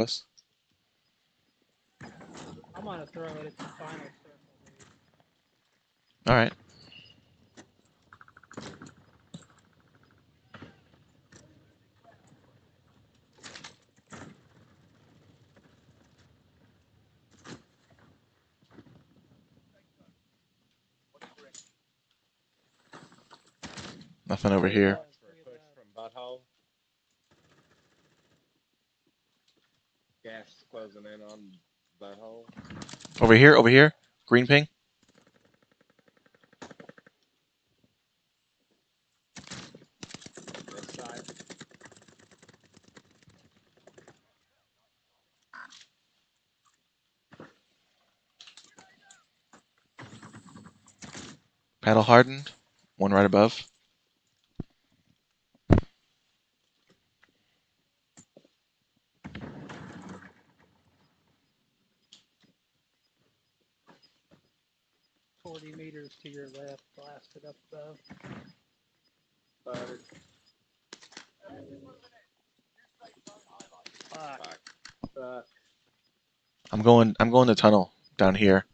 us. I'm gonna throw it at the final circle, dude. All right. Nothing over here. For a push from butthole. Gas closing in on butthole. Over here. Over here. Green ping. This side. Paddle hardened. One right above. $40 to your left, blasted up above. Spotted. Fuck. Fuck. I'm going to tunnel down here.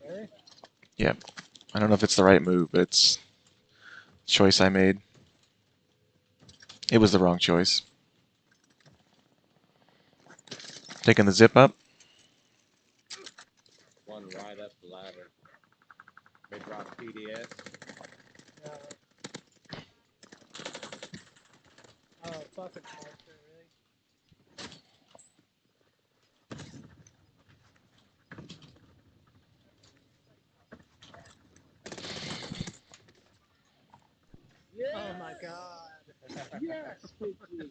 Really? Yeah. I don't know if it's the right move, but it's a choice I made. It was the wrong choice. Taking the zip up. One right up the ladder. They dropped PDS. Oh, fucking monster, really? Yeah. Oh my god. Yes, Vicky.